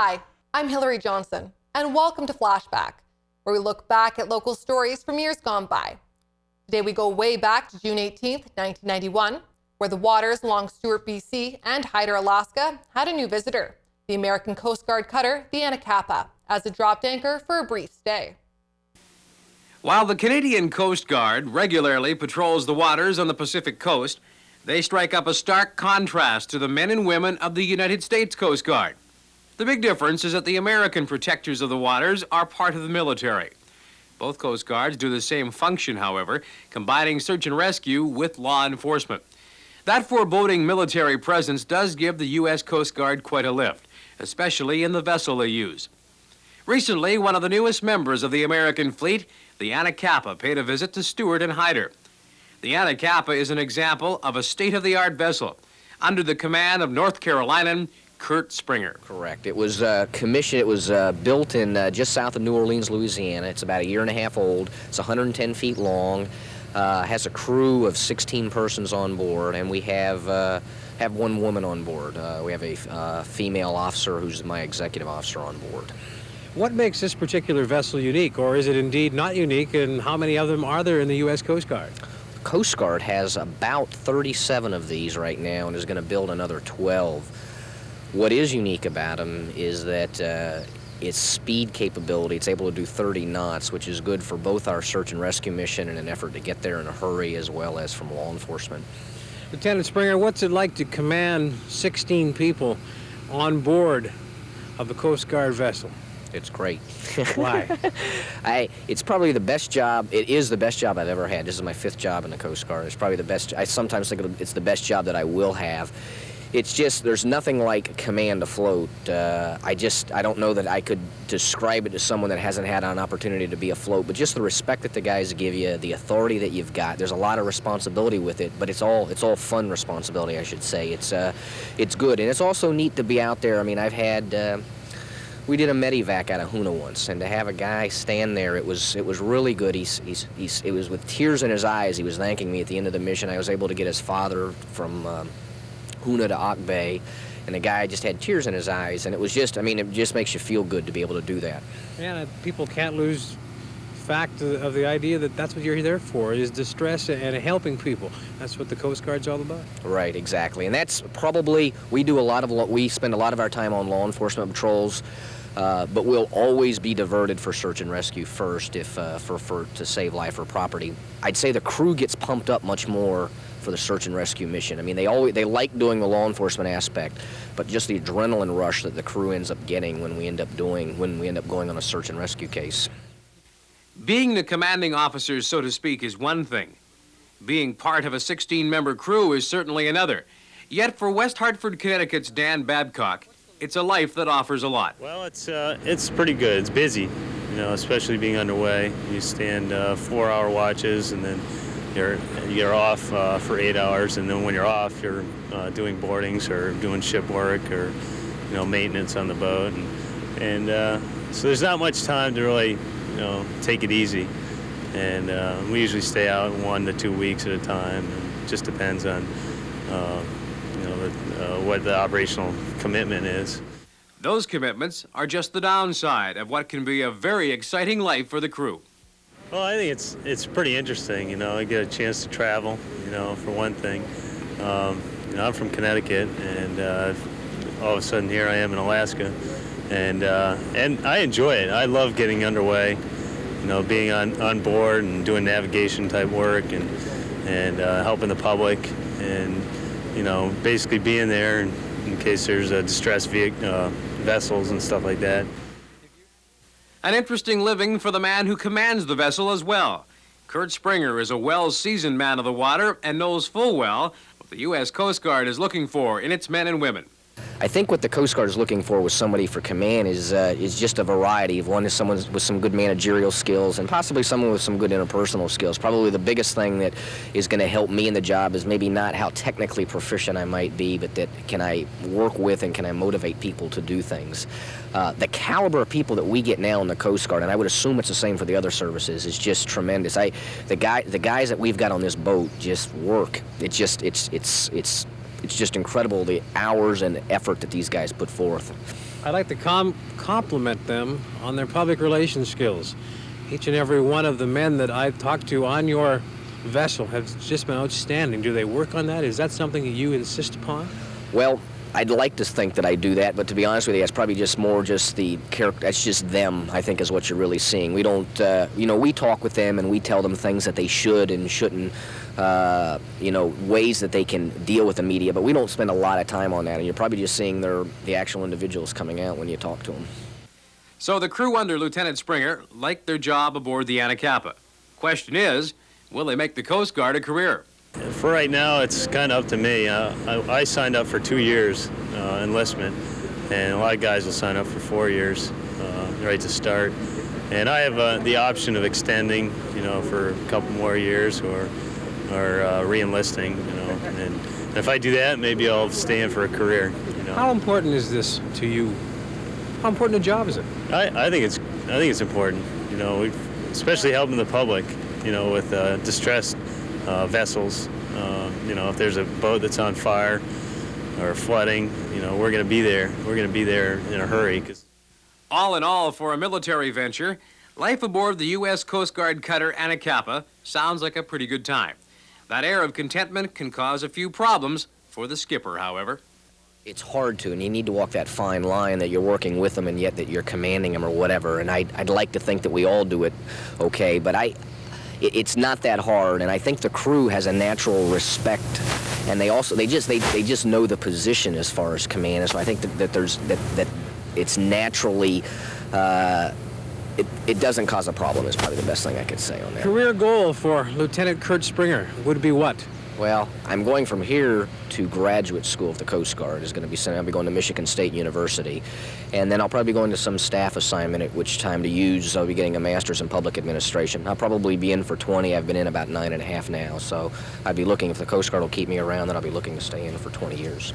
Hi, I'm Hillary Johnson, and welcome to Flashback, where we look back at local stories from years gone by. Today we go way back to June 18th, 1991, where the waters along Stewart, BC and Hyder, Alaska had a new visitor, the American Coast Guard cutter, the Anacapa, as it dropped anchor for a brief stay. While the Canadian Coast Guard regularly patrols the waters on the Pacific coast, they strike up a stark contrast to the men and women of the United States Coast Guard. The big difference is that the American protectors of the waters are part of the military. Both Coast Guards do the same function, however, combining search and rescue with law enforcement. That foreboding military presence does give the U.S. Coast Guard quite a lift, especially in the vessel they use. Recently, one of the newest members of the American fleet, the Anacapa, paid a visit to Stewart and Hyder. The Anacapa is an example of a state-of-the-art vessel under the command of North Carolinian Kurt Springer. Correct. It was commissioned, it was built in just south of New Orleans, Louisiana. It's about a year and a half old. It's 110 feet long, has a crew of 16 persons on board, and we have one woman on board. We have a female officer who's my executive officer on board. What makes this particular vessel unique, or is it indeed not unique, and how many of them are there in the U.S. Coast Guard? The Coast Guard has about 37 of these right now and is going to build another 12. What is unique about them is that its speed capability, it's able to do 30 knots, which is good for both our search and rescue mission in an effort to get there in a hurry, as well as from law enforcement. Lieutenant Springer, what's it like to command 16 people on board of the Coast Guard vessel? It's great. Why? It's probably the best job. It is the best job I've ever had. This is my 5th job in the Coast Guard. It's probably the best. I sometimes think it's the best job that I will have. It's just, there's nothing like command afloat. I don't know that I could describe it to someone that hasn't had an opportunity to be afloat, but just the respect that the guys give you, the authority that you've got. There's a lot of responsibility with it, but it's all fun responsibility, I should say. It's good, and it's also neat to be out there. I mean, we did a medevac out of Hoona once, and to have a guy stand there, it was really good. It was with tears in his eyes. He was thanking me at the end of the mission. I was able to get his father from Hoona to Auk Bay, and the guy just had tears in his eyes, and it was just, it just makes you feel good to be able to do that. And people can't lose fact of the idea that that's what you're there for, is distress and helping people. That's what the Coast Guard's all about. Right, exactly. And that's probably, we spend a lot of our time on law enforcement patrols, but we'll always be diverted for search and rescue first if to save life or property. I'd say the crew gets pumped up much more for the search and rescue mission. I mean, they like doing the law enforcement aspect, but just the adrenaline rush that the crew ends up getting when we end up going on a search and rescue case. Being the commanding officer, so to speak, is one thing. Being part of a 16-member crew is certainly another. Yet for West Hartford, Connecticut's Dan Babcock, it's a life that offers a lot. Well, it's pretty good. It's busy, especially being underway. You stand 4-hour watches, and then you're off for 8 hours, and then when you're off, you're doing boardings or doing ship work or maintenance on the boat, and so there's not much time to really take it easy, and we usually stay out 1 to 2 weeks at a time. It just depends on what the operational commitment is. Those commitments are just the downside of what can be a very exciting life for the crew. Well, I think it's pretty interesting. I get a chance to travel. For one thing, I'm from Connecticut, and all of a sudden here I am in Alaska, and I enjoy it. I love getting underway. Being on board and doing navigation type work and helping the public, and basically being there in case there's a distressed vessels and stuff like that. An interesting living for the man who commands the vessel as well. Kurt Springer is a well-seasoned man of the water and knows full well what the U.S. Coast Guard is looking for in its men and women. I think what the Coast Guard is looking for with somebody for command is just a variety of one is someone with some good managerial skills and possibly someone with some good interpersonal skills. Probably the biggest thing that is going to help me in the job is maybe not how technically proficient I might be, but that can I work with and can I motivate people to do things. The caliber of people that we get now in the Coast Guard, and I would assume it's the same for the other services, is just tremendous. The guys that we've got on this boat just work. It's just incredible the hours and effort that these guys put forth. I'd like to compliment them on their public relations skills. Each and every one of the men that I've talked to on your vessel have just been outstanding. Do they work on that? Is that something that you insist upon? Well, I'd like to think that I do that, but to be honest with you, it's probably just more just the character. That's just them, I think, is what you're really seeing. We don't, we talk with them and we tell them things that they should and shouldn't, ways that they can deal with the media, but we don't spend a lot of time on that, and you're probably just seeing the actual individuals coming out when you talk to them. So the crew under Lieutenant Springer liked their job aboard the Anacapa. Question is, will they make the Coast Guard a career? For right now, it's kind of up to me. I signed up for 2 years enlistment, and a lot of guys will sign up for 4 years right to start. And I have the option of extending, for a couple more years or re-enlisting, And if I do that, maybe I'll stay in for a career. How important is this to you? How important a job is it? I think it's important. Especially helping the public. With distressed vessels. If there's a boat that's on fire or flooding, we're going to be there. We're going to be there in a hurry. All in all, for a military venture, life aboard the U.S. Coast Guard cutter Anacapa sounds like a pretty good time. That air of contentment can cause a few problems for the skipper, however. It's hard to, and you need to walk that fine line that you're working with them and yet that you're commanding them or whatever. And I'd like to think that we all do it okay, but it's not that hard, and I think the crew has a natural respect, and they just know the position as far as command. So I think that it's naturally it doesn't cause a problem is probably the best thing I could say on that. Career goal for Lieutenant Kurt Springer would be what? Well, I'm going from here to graduate school of the Coast Guard. I'll be going to Michigan State University, and then I'll probably be going to some staff assignment, at which time I'll be getting a master's in public administration. I'll probably be in for 20. I've been in about 9.5 now, so I'd be looking, if the Coast Guard will keep me around, then I'll be looking to stay in for 20 years.